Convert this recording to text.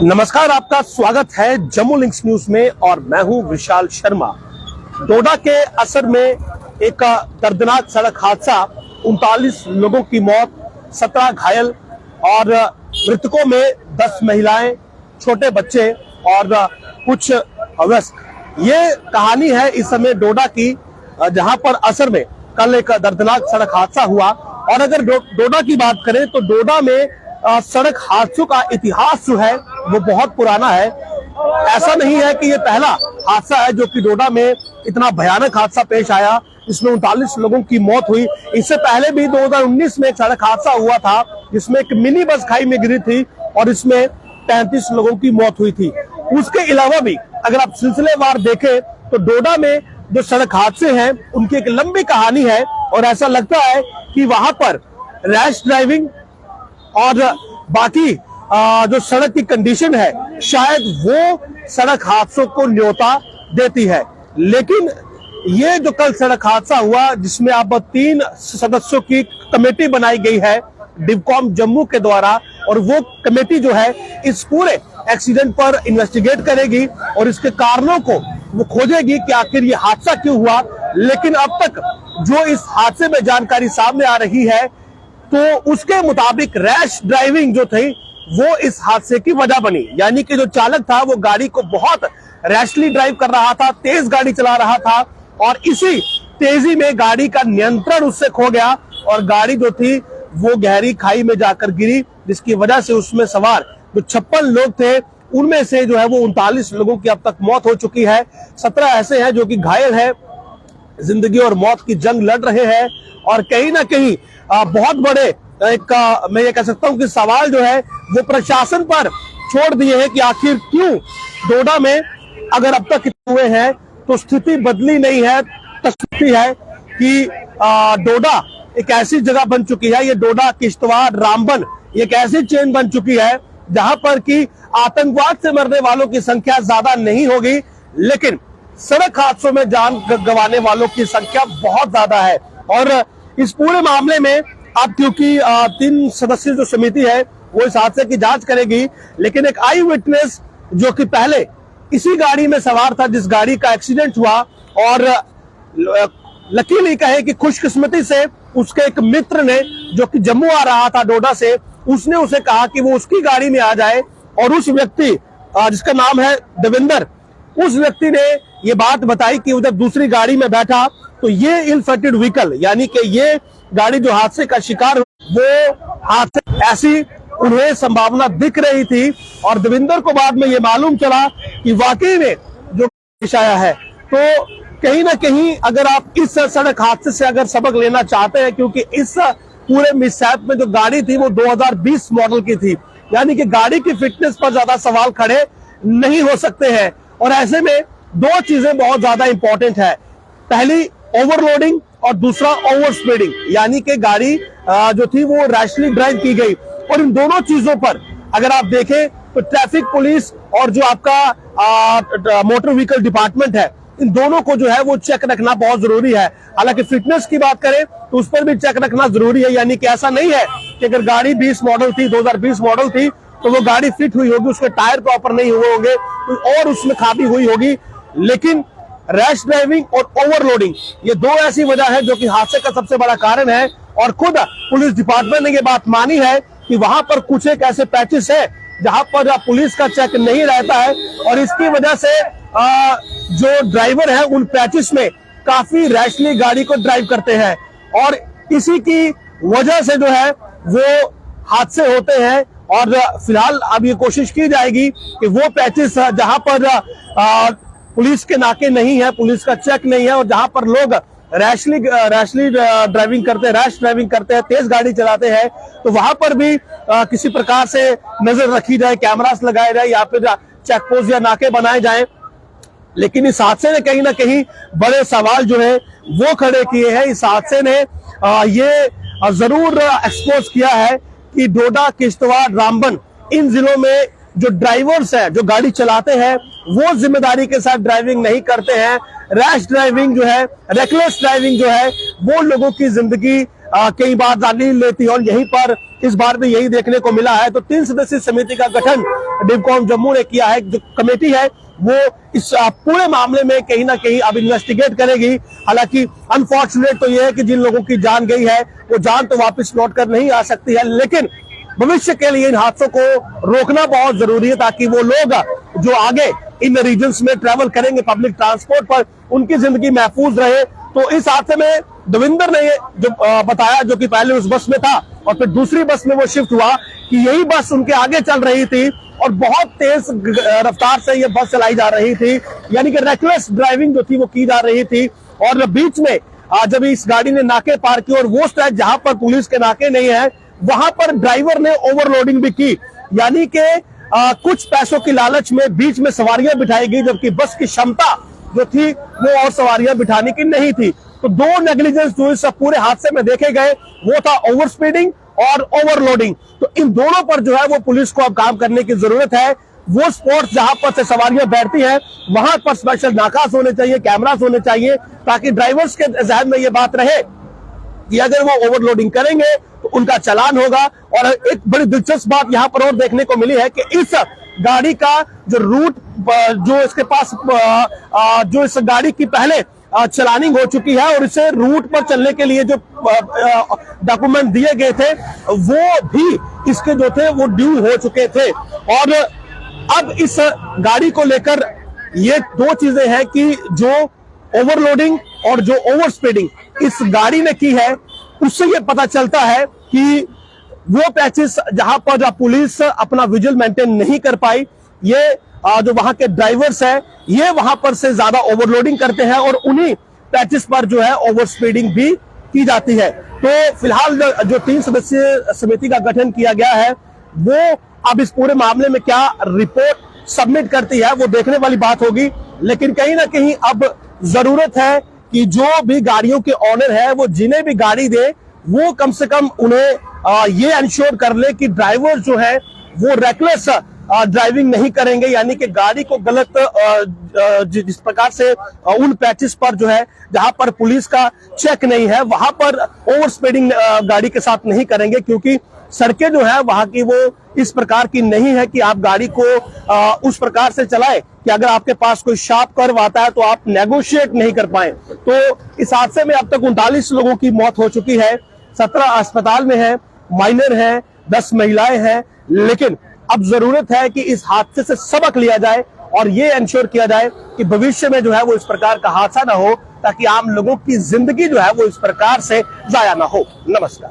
नमस्कार, आपका स्वागत है जम्मू लिंक्स न्यूज में और मैं हूं विशाल शर्मा। डोडा के असर में एक दर्दनाक सड़क हादसा, 39 लोगों की मौत, 17 घायल और मृतकों में 10 महिलाएं, छोटे बच्चे और कुछ वयस्क। ये कहानी है इस समय डोडा की, जहां पर असर में कल एक दर्दनाक सड़क हादसा हुआ। और अगर डोडा की बात करें तो डोडा में सड़क हादसों का इतिहास जो है वो बहुत पुराना है। ऐसा नहीं है कि ये पहला हादसा है जो कि डोडा में इतना भयानक हादसा पेश आया, इसमें 39 लोगों की मौत हुई। इससे पहले भी 2019 में एक सड़क हादसा हुआ था जिसमें एक मिनी बस खाई में गिरी थी और इसमें 33 लोगों की मौत हुई थी। उसके अलावा भी अगर आप सिलसिलेवार देखें तो डोडा में जो सड़क हादसे हैं उनकी एक लंबी कहानी है और ऐसा लगता है कि वहां पर रैश ड्राइविंग और बाकी जो सड़क की कंडीशन है शायद वो सड़क हादसों को न्योता देती है। लेकिन ये जो कल सड़क हादसा हुआ जिसमें अब 3 सदस्यों की कमेटी बनाई गई है डिवकॉम जम्मू के द्वारा, और वो कमेटी जो है इस पूरे एक्सीडेंट पर इन्वेस्टिगेट करेगी और इसके कारणों को वो खोजेगी कि आखिर ये हादसा क्यों हुआ। लेकिन अब तक जो इस हादसे में जानकारी सामने आ रही है तो उसके मुताबिक रैश ड्राइविंग जो थी वो इस हादसे की वजह बनी। यानी कि जो चालक था वो गाड़ी को बहुत रैशली ड्राइव कर रहा था, तेज गाड़ी चला रहा था और इसी तेजी में गाड़ी का नियंत्रण उससे खो गया और गाड़ी जो थी वो गहरी खाई में जाकर गिरी, जिसकी वजह से उसमें सवार जो 56 लोग थे उनमें से जो है वो 39 लोगों की अब तक मौत हो चुकी है। 17 ऐसे हैं जो कि घायल है, जिंदगी और मौत की जंग लड़ रहे हैं। और कहीं ना कहीं बहुत बड़े एक मैं ये कह सकता हूं कि सवाल जो है वो प्रशासन पर छोड़ दिए हैं कि आखिर क्यों डोडा में अगर अब तक हुए हैं तो स्थिति बदली नहीं है। तस्वीर है कि डोडा एक ऐसी जगह बन चुकी है, ये डोडा किश्तवाड़ रामबन एक ऐसी चेन बन चुकी है जहां पर कि आतंकवाद से मरने वालों की संख्या ज्यादा नहीं होगी, लेकिन सड़क हादसों में जान गंवाने वालों की संख्या बहुत ज्यादा है। और इस पूरे मामले में अब क्योंकि 3 सदस्यीय जो समिति है वो इस हादसे की जांच करेगी, लेकिन एक आई विटनेस जो कि पहले इसी गाड़ी में सवार था जिस गाड़ी का एक्सीडेंट हुआ, और लकीली कहे कि खुशकिस्मती से उसके एक मित्र ने जो कि जम्मू आ रहा था डोडा से, उसने उसे कहा कि वो उसकी गाड़ी में आ जाए और उस व्यक्ति जिसका नाम है देवेंद्र, उस व्यक्ति ने ये बात बताई कि उधर दूसरी गाड़ी में बैठा तो ये इल फेटेड व्हीकल यानी कि ये गाड़ी जो हादसे का शिकार वो हादसे ऐसी उन्हें संभावना दिख रही थी। और देवेंद्र को बाद में ये मालूम चला कि वाकई में जो पेश आया है। तो कहीं ना कहीं अगर आप इस सड़क हादसे से अगर सबक लेना चाहते हैं, क्योंकि इस पूरे मिसहैप में जो गाड़ी थी वो 2020 मॉडल की थी, यानी कि गाड़ी की फिटनेस पर ज्यादा सवाल खड़े नहीं हो सकते हैं। और ऐसे में 2 चीजें बहुत ज्यादा इंपॉर्टेंट है, पहली ओवरलोडिंग और दूसरा ओवर स्पीडिंग, यानी कि गाड़ी जो थी वो रैशली ड्राइव की गई। और इन दोनों चीजों पर अगर आप देखें तो ट्रैफिक पुलिस और जो आपका मोटर व्हीकल डिपार्टमेंट है, इन दोनों को जो है वो चेक रखना बहुत जरूरी है। हालांकि फिटनेस की बात करें तो उस पर भी चेक रखना जरूरी है, यानी कि ऐसा नहीं है कि अगर गाड़ी 20 मॉडल थी 2020 मॉडल थी तो वो गाड़ी फिट हुई होगी, उसके टायर प्रॉपर नहीं हुए होंगे और उसमें खामी हुई होगी। लेकिन रैश ड्राइविंग और ओवरलोडिंग ये 2 ऐसी वजह है जो कि हादसे का सबसे बड़ा कारण है। और खुद पुलिस डिपार्टमेंट ने ये बात मानी है कि वहां पर कुछ एक ऐसे पैचेस है जहां पर पुलिस का चेक नहीं रहता है और इसकी वजह से जो ड्राइवर है उन पैचेस में काफी रैशली गाड़ी को ड्राइव करते हैं और इसी की वजह से जो है वो हादसे होते हैं। और फिलहाल अब ये कोशिश की जाएगी कि वो पैचेस जहां पर पुलिस के नाके नहीं है, पुलिस का चेक नहीं है और जहां पर लोग रैशली ड्राइविंग करते हैं, रैश ड्राइविंग करते हैं, तेज गाड़ी चलाते हैं, तो वहां पर भी किसी प्रकार से नजर रखी जाए, कैमरास लगाए जाए या फिर चेक पोस्ट या नाके बनाए जाएं। लेकिन इस हादसे ने कहीं ना कहीं बड़े सवाल जो है वो खड़े किए हैं। इस हादसे ने ये जरूर एक्सपोज किया है कि डोडा किश्तवाड़ रामबन इन जिलों में जो ड्राइवर्स हैं, जो गाड़ी चलाते हैं, वो जिम्मेदारी के साथ ड्राइविंग नहीं करते हैं। रैश ड्राइविंग जो है, रेकलेस ड्राइविंग जो है, वो लोगों की जिंदगी कई बार रैली लेती है और यहीं पर इस बार भी यही देखने को मिला है। तो 3 सदस्यीय समिति का गठन डिवकॉम जम्मू ने किया है। जो कमेटी है वो इस पूरे मामले में कहीं ना कहीं अब इन्वेस्टिगेट करेगी। हालांकि अनफॉर्चुनेट तो यह है कि जिन लोगों की जान गई है वो जान तो वापस लौट कर नहीं आ सकती है, लेकिन भविष्य के लिए इन हादसों को रोकना बहुत जरूरी है ताकि वो लोग जो आगे इन रीजन्स में ट्रैवल करेंगे पब्लिक ट्रांसपोर्ट पर, उनकी जिंदगी महफूज रहे। तो इस हादसे में दविंदर ने जो बताया, जो कि पहले उस बस में था और फिर दूसरी बस में वो शिफ्ट हुआ, कि यही बस उनके आगे चल रही थी और बहुत तेज रफ्तार से ये बस चलाई जा रही थी, यानी कि रेकलेस ड्राइविंग जो थी वो की जा रही थी। और बीच में जब इस गाड़ी ने नाके पार किए और वो स्ट्रेच जहां पर पुलिस के नाके नहीं है वहां पर ड्राइवर ने ओवरलोडिंग भी की, यानी कि कुछ पैसों की लालच में बीच में सवारियां बिठाई गई, जबकि बस की क्षमता जो थी वो और सवारियां बिठाने की नहीं थी। तो दो नेग्लिजेंस जो इस पूरे हादसे में देखे गए वो था ओवर स्पीडिंग और ओवरलोडिंग। तो इन दोनों पर जो है वो पुलिस को अब काम करने की जरूरत है। वो स्पॉट्स जहां पर से सवारियां बैठती हैं वहां पर स्पेशल नाकास होने चाहिए, कैमरास होने चाहिए, ताकि ड्राइवर्स के जहन में ये बात रहे कि अगर वो ओवरलोडिंग करेंगे तो उनका चालान होगा। और एक बड़ी दिलचस्प बात यहां पर और देखने को मिली है कि इस गाड़ी का जो रूट जो इसके पास जो इस गाड़ी की पहले चलानिंग हो चुकी है और इसे रूट पर चलने के लिए जो डॉक्यूमेंट दिए गए थे वो भी इसके जो थे वो ड्यू हो चुके थे। और अब इस गाड़ी को लेकर ये दो चीजें हैं कि जो ओवरलोडिंग और जो ओवर स्पीडिंग इस गाड़ी ने की है उससे ये पता चलता है कि वो पैचेस जहां पर जो पुलिस अपना विजुअल मेंटेन नहीं कर पाई, ये जो वहां के ड्राइवर्स हैं ये वहां पर से ज्यादा ओवरलोडिंग करते हैं और उन्हीं पैचेस पर जो है ओवर स्पीडिंग भी की जाती है। तो फिलहाल जो 3 सदस्यीय समिति का गठन किया गया है वो अब इस पूरे मामले में क्या रिपोर्ट सबमिट करती है वो देखने वाली बात होगी। लेकिन कहीं ना कहीं अब जरूरत है कि जो भी गाड़ियों के ऑनर है वो जिन्हें भी गाड़ी दे वो कम से कम उन्हें ये इंश्योर कर ले कि ड्राइवर जो है वो रेकलेस ड्राइविंग नहीं करेंगे, यानी कि गाड़ी को गलत जिस प्रकार से उन पैचेस पर जो है जहां पर पुलिस का चेक नहीं है वहां पर ओवर स्पीडिंग गाड़ी के साथ नहीं करेंगे, क्योंकि सड़कें जो है वहां की वो इस प्रकार की नहीं है कि आप गाड़ी को उस प्रकार से चलाएं कि अगर आपके पास कोई शार्प कर्व आता है तो आप नेगोशिएट नहीं कर पाए। तो इस हादसे में अब तक 39 लोगों की मौत हो चुकी है, 17 अस्पताल में है, माइनर है, 10 महिलाएं हैं। लेकिन अब जरूरत है कि इस हादसे से सबक लिया जाए और ये इंश्योर किया जाए कि भविष्य में जो है वो इस प्रकार का हादसा ना हो, ताकि आम लोगों की जिंदगी जो है वो इस प्रकार से जाया ना हो। नमस्कार।